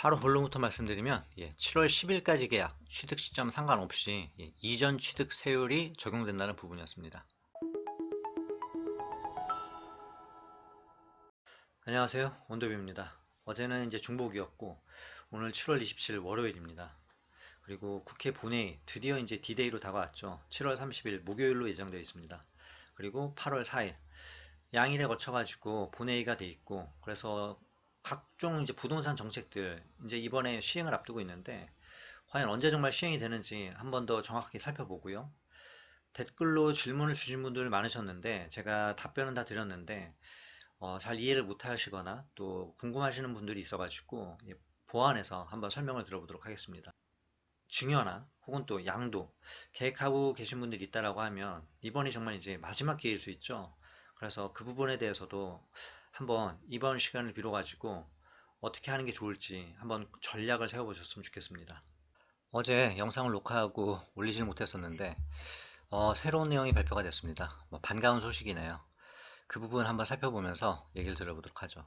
바로 본론부터 말씀드리면 7월 10일까지 계약, 취득 시점 상관없이 이전 취득 세율이 적용된다는 부분이었습니다. 안녕하세요. 원도비입니다. 어제는 이제 중복이었고 오늘 7월 27일 월요일입니다. 그리고 국회 본회의 드디어 이제 D-Day로 다가왔죠. 7월 30일 목요일로 예정되어 있습니다. 그리고 8월 4일 양일에 거쳐가지고 본회의가 돼 있고, 그래서 각종 이제 부동산 정책들 이제 이번에 시행을 앞두고 있는데 과연 언제 정말 시행이 되는지 한 번 더 정확하게 살펴보고요. 댓글로 질문을 주신 분들 많으셨는데 제가 답변은 다 드렸는데 잘 이해를 못 하시거나 또 궁금하시는 분들이 있어가지고 보완해서 한번 설명을 들어보도록 하겠습니다. 중요하나 혹은 또 양도 계획하고 계신 분들이 있다라고 하면 이번이 정말 이제 마지막 기회일 수 있죠. 그래서 그 부분에 대해서도 한번 이번 시간을 빌어 가지고 어떻게 하는 게 좋을지 한번 전략을 세워보셨으면 좋겠습니다. 어제 영상을 녹화하고 올리질 못했었는데 새로운 내용이 발표가 됐습니다. 반가운 소식이네요. 그 부분 한번 살펴보면서 얘기를 들어보도록 하죠.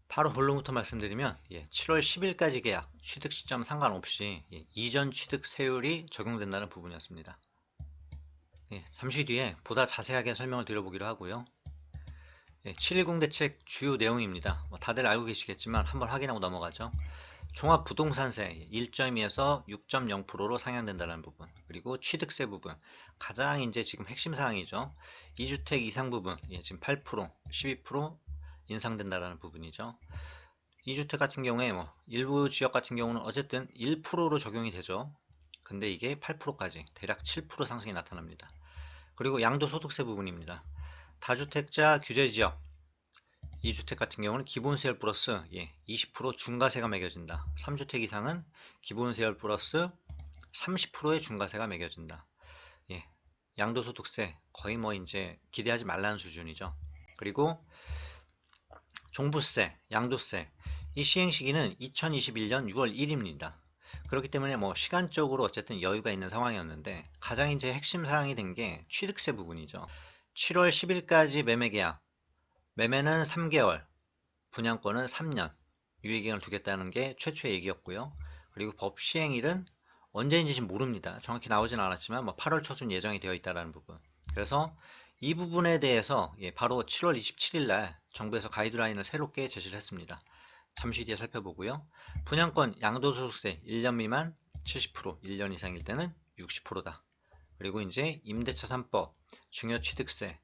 바로 본론부터 말씀드리면 7월 10일까지 계약, 취득 시점 상관없이 이전 취득 세율이 적용된다는 부분이었습니다. 잠시 뒤에 보다 자세하게 설명을 드려보기로 하고요. 710 대책 주요 내용입니다. 다들 알고 계시겠지만 한번 확인하고 넘어가죠. 종합부동산세 1.2에서 6.0%로 상향된다는 부분, 그리고 취득세 부분, 가장 이제 지금 핵심 사항이죠. 2주택 이상 부분 지금 8%, 12% 인상된다는 부분이죠. 2주택 같은 경우에 일부 지역 같은 경우는 어쨌든 1%로 적용이 되죠. 근데 이게 8%까지 대략 7% 상승이 나타납니다. 그리고 양도소득세 부분입니다. 다주택자 규제지역 2주택 같은 경우는 기본세율 플러스 20% 중과세가 매겨진다. 3주택 이상은 기본세율 플러스 30%의 중과세가 매겨진다. 양도소득세 거의 이제 기대하지 말라는 수준이죠. 그리고 종부세, 양도세 이 시행 시기는 2021년 6월 1일입니다. 그렇기 때문에 시간적으로 어쨌든 여유가 있는 상황이었는데 가장 이제 핵심 사항이 된 게 취득세 부분이죠. 7월 10일까지 매매 계약, 매매는 3개월, 분양권은 3년, 유예기간을 두겠다는 게 최초의 얘기였고요. 그리고 법 시행일은 언제인지 지금 모릅니다. 정확히 나오진 않았지만 8월 초순 예정이 되어 있다는 부분. 그래서 이 부분에 대해서 바로 7월 27일 날 정부에서 가이드라인을 새롭게 제시를 했습니다. 잠시 뒤에 살펴보고요. 분양권 양도소득세 1년 미만 70%, 1년 이상일 때는 60%다. 그리고 이제 임대차 3법, 증여취득세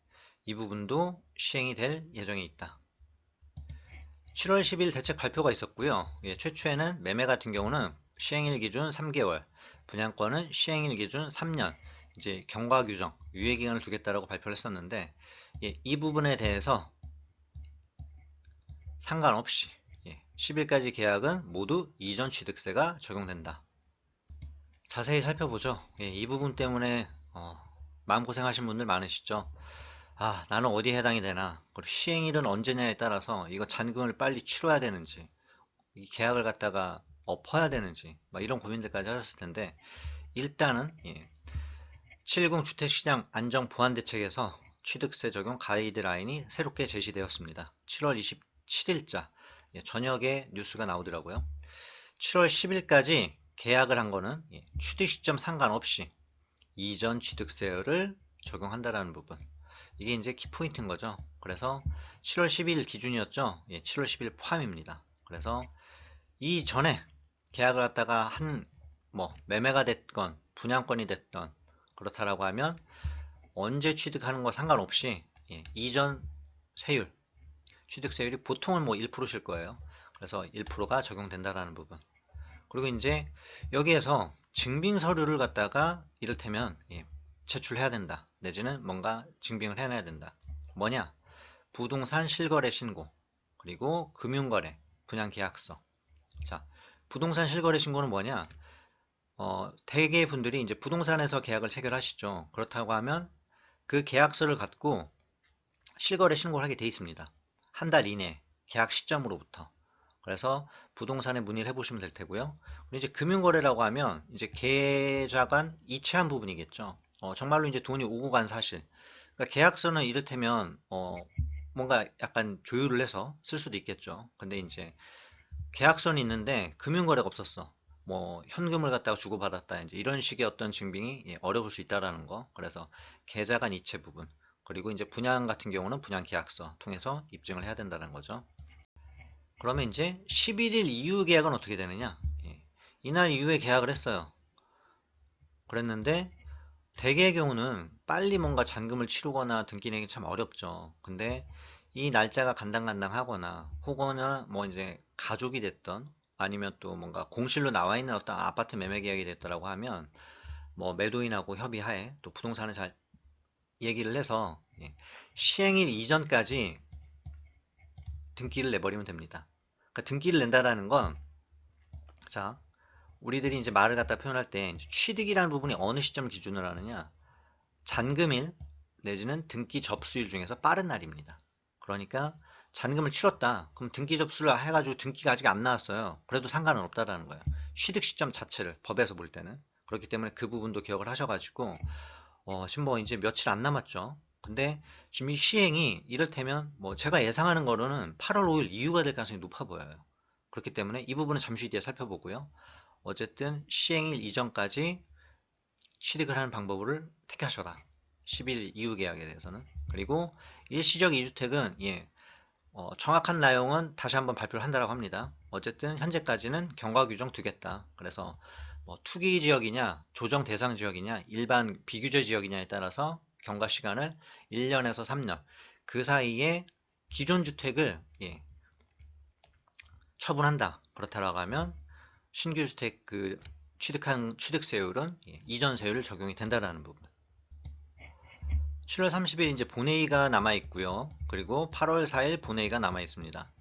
이 부분도 시행이 될 예정에 있다. 7월 10일 대책 발표가 있었고요. 최초에는 매매 같은 경우는 시행일 기준 3개월, 분양권은 시행일 기준 3년, 이제 경과 규정, 유예 기간을 두겠다라고 발표를 했었는데 이 부분에 대해서 상관없이 10일까지 계약은 모두 이전 취득세가 적용된다. 자세히 살펴보죠. 이 부분 때문에 마음고생하신 분들 많으시죠. 나는 어디에 해당이 되나, 그리고 시행일은 언제냐에 따라서 이거 잔금을 빨리 치러야 되는지, 이 계약을 갖다가 엎어야 되는지 이런 고민들까지 하셨을 텐데, 일단은 710 주택시장 안정 보완 대책에서 취득세 적용 가이드라인이 새롭게 제시되었습니다. 7월 27일자 저녁에 뉴스가 나오더라고요. 7월 10일까지 계약을 한 거는 취득 시점 상관없이 이전 취득세율을 적용한다라는 부분. 이게 이제 키포인트인 거죠. 그래서 7월 10일 기준이었죠. 7월 10일 포함입니다. 그래서 이전에 계약을 갖다가 매매가 됐건 분양권이 됐던 그렇다라고 하면 언제 취득하는 거 상관없이 이전 세율, 취득세율이 보통은 1%실 거예요. 그래서 1%가 적용된다라는 부분. 그리고 이제 여기에서 증빙 서류를 갖다가 이를테면 제출해야 된다. 내지는 뭔가 증빙을 해놔야 된다. 뭐냐? 부동산 실거래 신고, 그리고 금융거래, 분양계약서. 자, 부동산 실거래 신고는 뭐냐? 대개 분들이 이제 부동산에서 계약을 체결하시죠. 그렇다고 하면 그 계약서를 갖고 실거래 신고를 하게 돼 있습니다. 한 달 이내 계약 시점으로부터. 그래서 부동산에 문의를 해보시면 될 테고요. 그리고 이제 금융거래라고 하면 이제 계좌 간 이체한 부분이겠죠. 정말로 이제 돈이 오고 간 사실. 그러니까 계약서는 이를테면 뭔가 약간 조율을 해서 쓸 수도 있겠죠. 근데 이제 계약서는 있는데 금융거래가 없었어. 뭐 현금을 갖다가 주고받았다 이제 이런 식의 어떤 증빙이 어려울 수 있다라는 거. 그래서 계좌 간 이체 부분 그리고 이제 분양 같은 경우는 분양 계약서 통해서 입증을 해야 된다는 거죠. 그러면 이제 11일 이후 계약은 어떻게 되느냐? 이날 이후에 계약을 했어요. 그랬는데 대개의 경우는 빨리 뭔가 잔금을 치르거나 등기 내기 참 어렵죠. 근데 이 날짜가 간당간당하거나 혹은 뭐 이제 가족이 됐던 아니면 또 뭔가 공실로 나와 있는 어떤 아파트 매매 계약이 됐더라고 하면 뭐 매도인하고 협의하에 또 부동산을 잘 얘기를 해서 시행일 이전까지 등기를 내버리면 됩니다. 그러니까 등기를 낸다라는 건 자, 우리들이 이제 말을 갖다 표현할 때 이제 취득이라는 부분이 어느 시점을 기준으로 하느냐? 잔금일 내지는 등기 접수일 중에서 빠른 날입니다. 그러니까 잔금을 치렀다. 그럼 등기 접수를 해가지고 등기가 아직 안 나왔어요. 그래도 상관은 없다라는 거예요. 취득 시점 자체를 법에서 볼 때는. 그렇기 때문에 그 부분도 기억을 하셔가지고 지금 뭐 이제 며칠 안 남았죠. 근데 지금 이 시행이 이를테면 뭐 제가 예상하는 거로는 8월 5일 이후가 될 가능성이 높아 보여요. 그렇기 때문에 이 부분은 잠시 뒤에 살펴보고요. 어쨌든 시행일 이전까지 취득을 하는 방법을 택하셔라. 10일 이후 계약에 대해서는. 그리고 일시적 2주택은 정확한 내용은 다시 한번 발표를 한다고 합니다. 어쨌든 현재까지는 경과 규정 두겠다. 그래서 뭐 투기 지역이냐, 조정 대상 지역이냐, 일반 비규제 지역이냐에 따라서 경과 시간을 1년에서 3년. 그 사이에 기존 주택을 처분한다. 그렇다고 하면 신규 주택 그 취득한 취득세율은 이전세율을 적용이 된다라는 부분. 7월 30일 이제 본회의가 남아 있고요. 그리고 8월 4일 본회의가 남아 있습니다.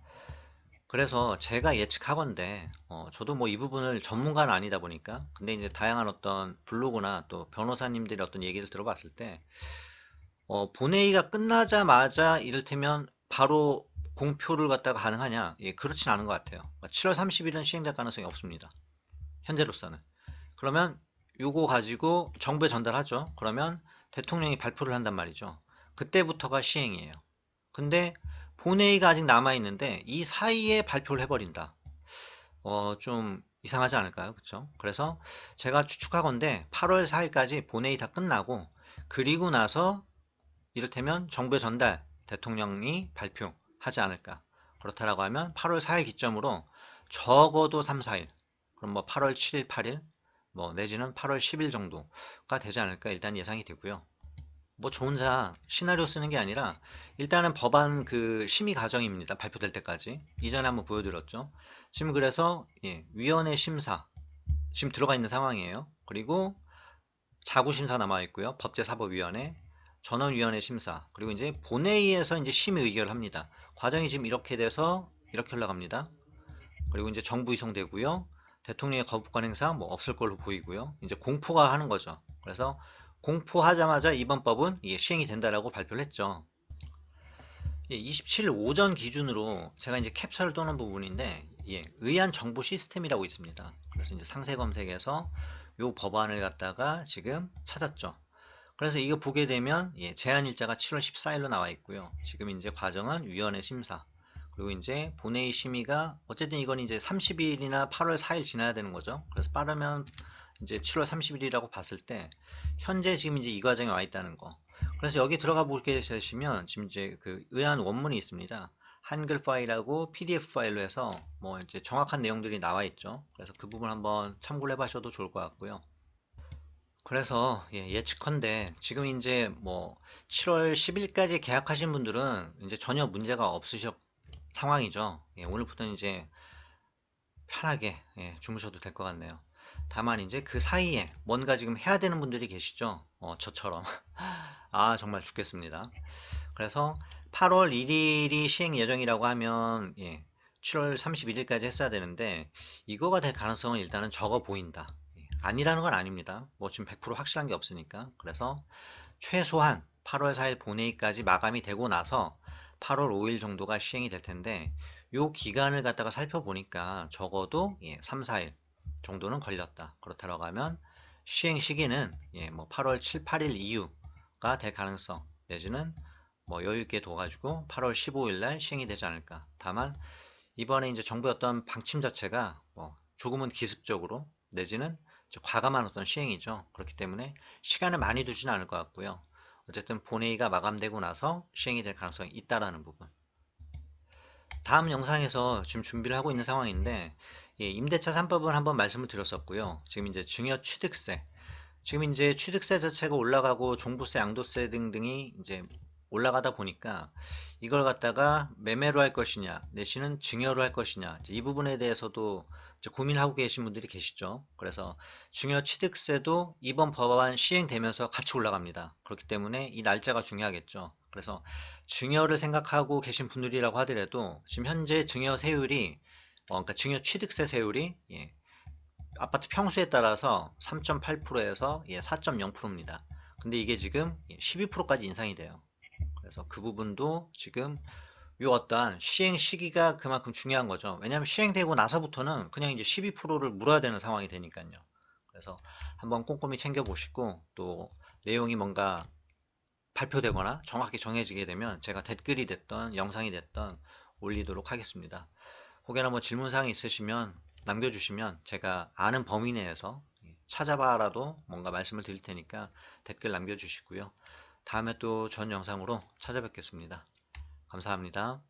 그래서 제가 예측하건대 저도 뭐 이 부분을 전문가는 아니다 보니까 근데 이제 다양한 어떤 블로그나 또 변호사님들의 어떤 얘기를 들어봤을 때 본회의가 끝나자마자 이를테면 바로 공표를 갖다가 가능하냐? 그렇진 않은 것 같아요. 7월 30일은 시행될 가능성이 없습니다. 현재로서는. 그러면 요거 가지고 정부에 전달하죠. 그러면 대통령이 발표를 한단 말이죠. 그때부터가 시행이에요. 근데 본회의가 아직 남아있는데 이 사이에 발표를 해버린다. 좀 이상하지 않을까요? 그쵸? 그래서 제가 추측하건대 8월 4일까지 본회의 다 끝나고 그리고 나서 이를테면 정부에 전달 대통령이 발표하지 않을까. 그렇다라고 하면 8월 4일 기점으로 적어도 3, 4일 그럼 뭐 8월 7일, 8일 뭐 내지는 8월 10일 정도가 되지 않을까 일단 예상이 되고요. 뭐 저 혼자 시나리오 쓰는 게 아니라 일단은 법안 그 심의 과정입니다. 발표될 때까지. 이전에 한번 보여드렸죠. 지금 그래서 위원회 심사 지금 들어가 있는 상황이에요. 그리고 자구심사 남아 있고요. 법제사법위원회, 전원위원회 심사, 그리고 이제 본회의에서 이제 심의 의결을 합니다. 과정이 지금 이렇게 돼서 이렇게 올라갑니다. 그리고 이제 정부 이송되고요. 대통령의 거부권 행사 뭐 없을 걸로 보이고요. 이제 공포가 하는 거죠. 그래서 공포하자마자 이번 법은 시행이 된다라고 발표를 했죠. 27일 오전 기준으로 제가 이제 캡처를 떠는 부분인데 의안 정보 시스템이라고 있습니다. 그래서 이제 상세 검색에서 요 법안을 갖다가 지금 찾았죠. 그래서 이거 보게 되면 제한 일자가 7월 14일로 나와 있고요. 지금 이제 과정은 위원회 심사 그리고 이제 본회의 심의가 어쨌든 이건 이제 30일이나 8월 4일 지나야 되는 거죠. 그래서 빠르면 이제 7월 30일이라고 봤을 때 현재 지금 이제 이 과정에 와 있다는 거. 그래서 여기 들어가 보게 되시면 지금 이제 그 의안 원문이 있습니다. 한글 파일하고 PDF 파일로 해서 뭐 이제 정확한 내용들이 나와 있죠. 그래서 그 부분 한번 참고를 해보셔도 좋을 것 같고요. 그래서 예측컨대 지금 이제 뭐 7월 10일까지 계약하신 분들은 이제 전혀 문제가 없으실 상황이죠. 오늘부터는 이제 편하게 주무셔도 될 것 같네요. 다만 이제 그 사이에 뭔가 지금 해야 되는 분들이 계시죠. 저처럼. 아, 정말 죽겠습니다. 그래서 8월 1일이 시행 예정이라고 하면 7월 31일까지 했어야 되는데 이거가 될 가능성은 일단은 적어 보인다. 아니라는 건 아닙니다. 뭐 지금 100% 확실한 게 없으니까. 그래서 최소한 8월 4일 본회의까지 마감이 되고 나서 8월 5일 정도가 시행이 될 텐데 요 기간을 갖다가 살펴보니까 적어도 3, 4일 정도는 걸렸다. 그렇다고 하면 시행 시기는 뭐 8월 7, 8일 이후가 될 가능성 내지는 뭐 여유 있게 둬가지고 8월 15일 날 시행이 되지 않을까. 다만 이번에 이제 정부의 어떤 방침 자체가 뭐 조금은 기습적으로 내지는 이제 과감한 어떤 시행이죠. 그렇기 때문에 시간을 많이 두지는 않을 것 같고요. 어쨌든 본회의가 마감되고 나서 시행이 될 가능성이 있다라는 부분. 다음 영상에서 지금 준비를 하고 있는 상황인데, 예, 임대차 3법을 한번 말씀을 드렸었고요. 지금 이제 증여 취득세, 지금 이제 취득세 자체가 올라가고 종부세, 양도세 등등이 이제 올라가다 보니까 이걸 갖다가 매매로 할 것이냐, 내지는 증여로 할 것이냐, 이제 이 부분에 대해서도 이제 고민하고 계신 분들이 계시죠. 그래서 증여 취득세도 이번 법안 시행되면서 같이 올라갑니다. 그렇기 때문에 이 날짜가 중요하겠죠. 그래서 증여를 생각하고 계신 분들이라고 하더라도 지금 현재 증여 세율이 그러니까 증여 취득세 세율이 예, 아파트 평수에 따라서 3.8%에서 4.0%입니다. 근데 이게 지금 12%까지 인상이 돼요. 그래서 그 부분도 지금 이 어떠한 시행 시기가 그만큼 중요한 거죠. 왜냐하면 시행되고 나서부터는 그냥 이제 12%를 물어야 되는 상황이 되니까요. 그래서 한번 꼼꼼히 챙겨보시고 또 내용이 뭔가 발표되거나 정확히 정해지게 되면 제가 댓글이 됐던 영상이 됐던 올리도록 하겠습니다. 혹여나 뭐 질문사항이 있으시면 남겨주시면 제가 아는 범위 내에서 찾아봐라도 뭔가 말씀을 드릴 테니까 댓글 남겨주시고요. 다음에 또 전 영상으로 찾아뵙겠습니다. 감사합니다.